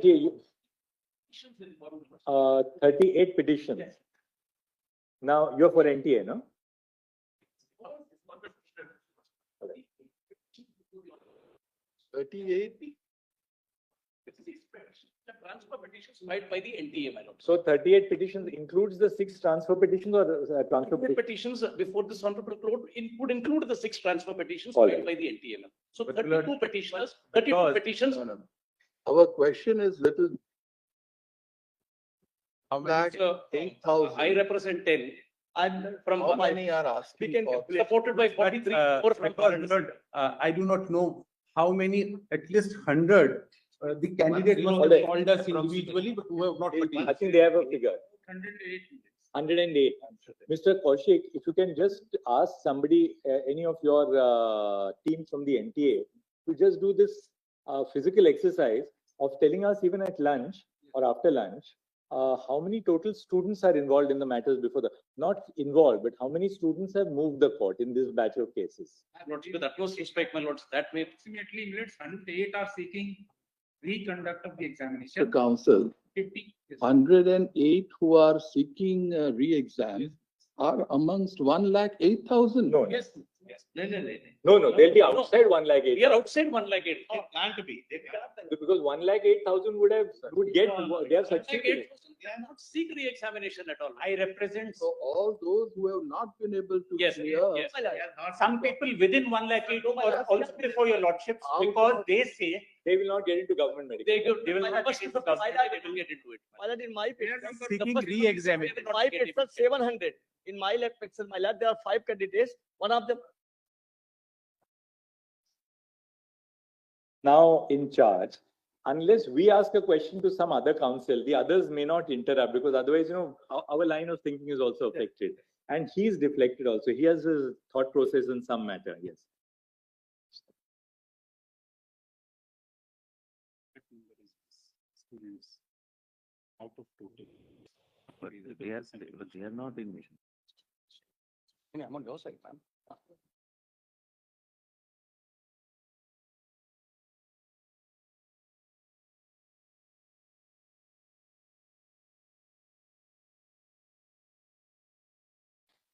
NTA, 38 petitions. Yes. Now you're for NTA, no? The transfer petitions filed by the NTA, my lord. So 38 petitions includes the 6 transfer petitions or transfer The petitions? petitions before this honorable court would include the 6 transfer petitions All filed right. by the NTA. ma'am. So But 32 petitioners, 32 petitions. Our question is little. How Lakh, 8,000. I represent 10 And from How many are we asking can for? calculate. supported by 43 more from I do not know how many, at least 100, the candidate must All have right. called us individually, but who have not I participated. think they have a figure. 108. Mr. Kaushik, if you can just ask somebody, any of your team from the NTA, to just do this physical exercise of telling us even at lunch or after lunch, how many total students are involved in the matters before the, not involved, but how many students have moved the court in this batch of cases? Lords, with utmost respect, my lords, that may Approximately 108 are seeking reconduct of the The examination. council, 50. Yes. 108 who are seeking re-exam are amongst 108,000. No, Yes. no, they'll be outside 108,000. we are outside 108. They plan to be. Because 108,000 would get, they have succeeded. They are not seek re-examination at all. I represent So all those who have not been able to Yes, clear. yes. some people within 108 or also before your lordships, because they say They will not get into government medical. They will not First, get into government, they will get into it. My lord, in my petition, seeking the first- re-examination. my petition 700. In my left petition, my lord, there are 5 candidates. One of them. Now in charge, unless we ask a question to some other council, the others may not interrupt, because otherwise, our line of thinking is also affected. And he's deflected also. He has his thought process in some matter, yes. Students out of total. But they are not in mission. I'm on your side, ma'am.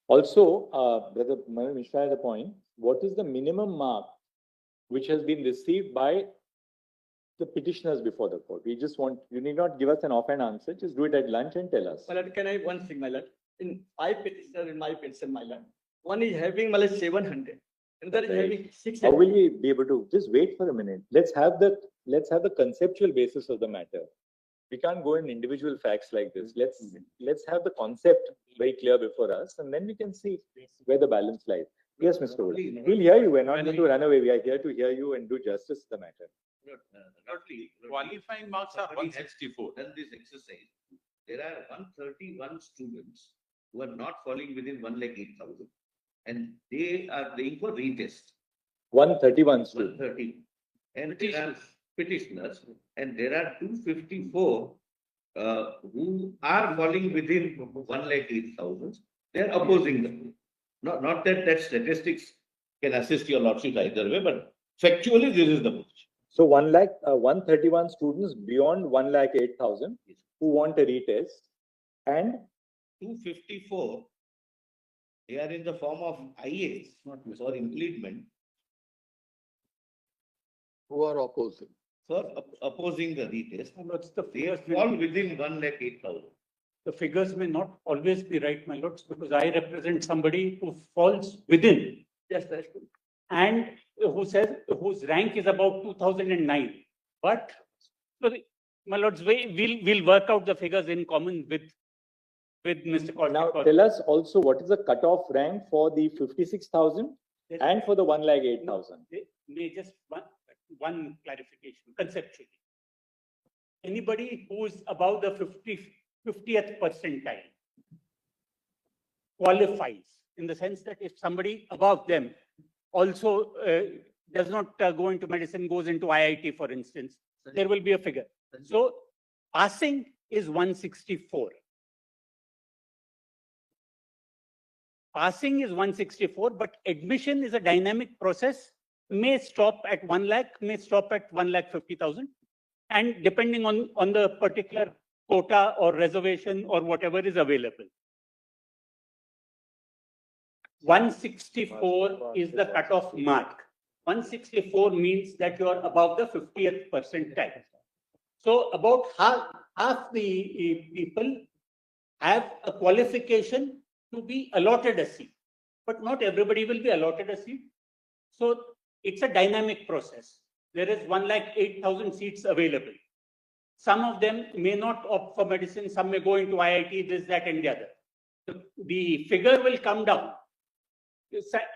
Also, Brother Manan Mishra had a point. What is the minimum mark which has been received by the petitioners before the court? We just want, you need not give us an offhand answer, just do it at lunch and tell us. My lord, can I have one thing, my lord? In 5 petitioners in my petition, my lord. One is having, my lord, 700. Another is Right. having How 600. will we be able to, just wait for a minute. Let's have the conceptual basis of the matter. We can't go in individual facts like this. Let's have the concept very clear before us, and then we can see where the balance lies. Yes, Mr. Wood. We'll hear you. We're not going to run away. We are here to hear you and do justice to the matter. Qualifying marks are 164. Done this exercise, there are 131 students who are not falling within 108,000, and they are playing for retest. 131 students. 130. And there are petitioners, and there are 254 who are falling within 108,000. They are opposing them. Not that statistics can assist your lordship either way, but factually this is the position. So 131 students beyond 108,000 who want a retest, and 254, they are in the form of IAs or implement Who are opposing. for opposing the retest. Lords, the They figures fall will, within 108,000. the figures may not always be right, my lords, because I represent somebody who falls within Yes, that's good. and whose rank is about 2009. But, so my lords, we'll work out the figures in common with Mr. now Kaushik. tell us also what is the cutoff rank for the 56,000 and for the 108,000. May just one clarification conceptually. Anybody who is above the 50th percentile qualifies, in the sense that if somebody above them also does not go into medicine, goes into IIT, for instance, there will be a figure. So passing is 164. Passing is 164, but admission is a dynamic process, may stop at 1 lakh, may stop at 1,50,000. and depending on the particular quota or reservation or whatever is available. 164 is the cutoff mark. 164 means that you are above the 50th percentile. So about half the people have a qualification to be allotted a seat, but not everybody will be allotted a seat. So it's a dynamic process. There is 108,000 seats available. Some of them may not opt for medicine, some may go into IIT, this, that, and the other. The figure will come down.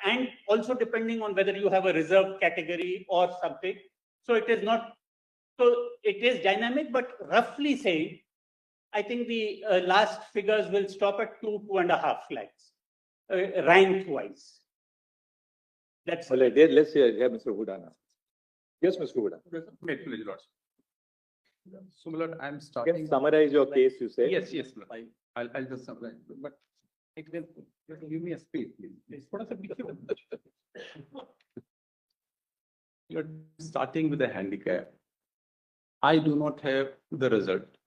And also depending on whether you have a reserved category or something. So it is not, so it is dynamic, but roughly saying, I think the last figures will stop at 2.5 lakhs, rank-wise. That's All right, let's hear Mr. Huda now. Yes, Mr. Huda. Wait, please, Lord. So, my Lord, I'm You starting. can summarize your case, you say. Yes, yes, Lord. I'll just summarize, but it will, give me a space, please. What is the picture? You're starting with a handicap. I do not have the result.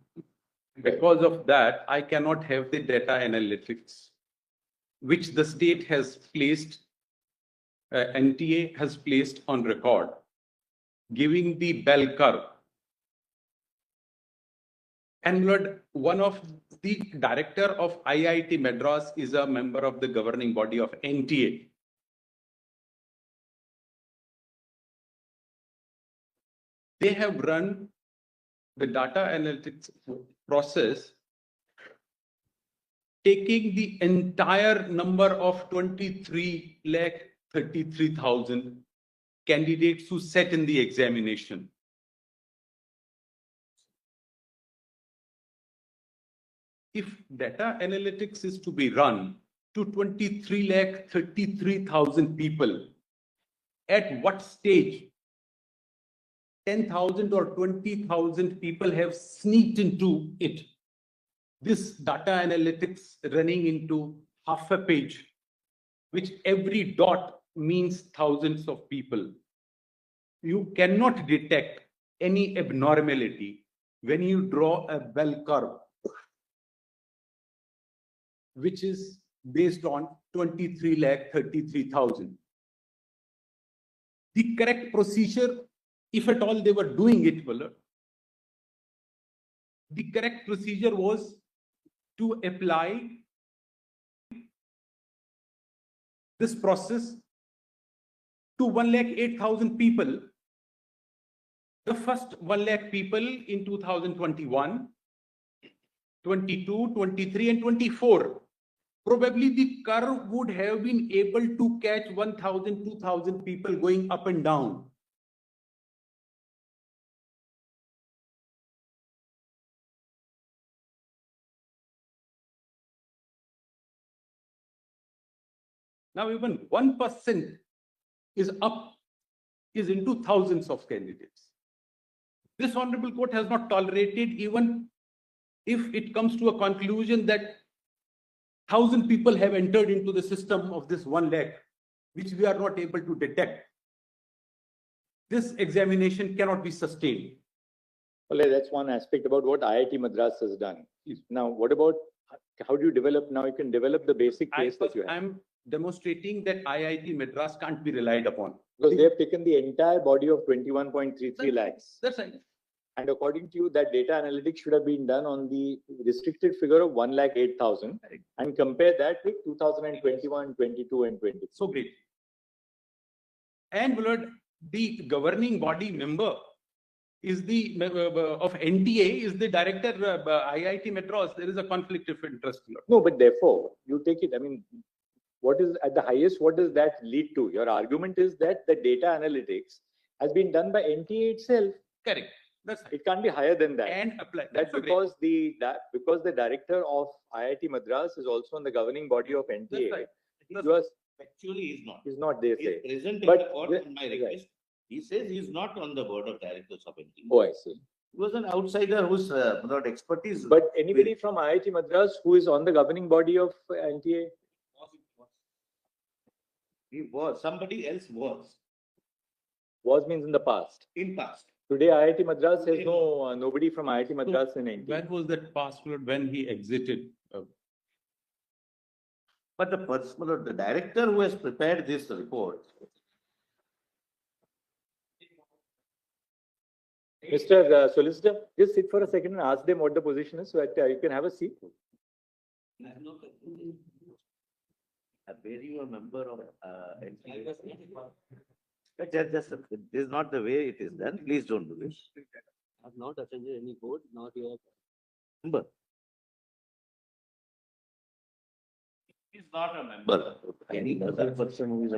Because of that, I cannot have the data analytics, which the state has placed, NTA has placed on record, giving the bell curve. And Lord, one of the director of IIT Madras is a member of the governing body of NTA. They have run the data analytics process, taking the entire number of 23,33,000 candidates who sat in the examination. If data analytics is to be run to 23,33,000 people, at what stage 10,000 or 20,000 people have sneaked into it? This data analytics running into half a page, which every dot means thousands of people. You cannot detect any abnormality when you draw a bell curve, which is based on 23,33,000. The correct procedure, if at all they were doing it, the correct procedure was to apply this process to 108,000 people. The first 1 lakh people in 2021, 22, 23, and 24. Probably the curve would have been able to catch 1,000, 2,000 people going up and down. Now even 1% is up, is into thousands of candidates. This honorable court has not tolerated, even if it comes to a conclusion that 1,000 people have entered into the system of this 1 lakh, which we are not able to detect. This examination cannot be sustained. Well, that's one aspect about what IIT Madras has done. Now, what about how do you develop? Now you can develop the basic case that you have. I'm demonstrating that IIT Madras can't be relied upon. Because they have taken the entire body of 21.33 lakhs. That's right. And according to you, that data analytics should have been done on the restricted figure of 1,08,000 and compare that with 2021, 22, and 23. So great. And Lord, the governing body member is the of NTA is the director IIT Madras. There is a conflict of interest. Lord. No, but therefore you take it. I mean, what is at the highest? What does that lead to? Your argument is that the data analytics has been done by NTA itself. Correct. That's right. It can't be higher than that. And apply. That's because because the director of IIT Madras is also on the governing body of NTA. Right. Actually, he's not. He's not, they He's say. present in But the court on my right. request. He says he's not on the board of directors of NTA. Oh, I see. He was an outsider who's without expertise. But anybody from IIT Madras who is on the governing body of NTA? He was. Somebody else was. Was means in the past. In past. Today IIT Madras has nobody from IIT Madras in NTA. Where was that password when he exited? But the director who has prepared this report, Mr. Solicitor, just sit for a second and ask them what the position is so that you can have a seat. where you a member of, NTA? Just, this is not the way it is done. Please don't do this. I've not attended any board, not yet. Member. He's not a member. Any other person who is a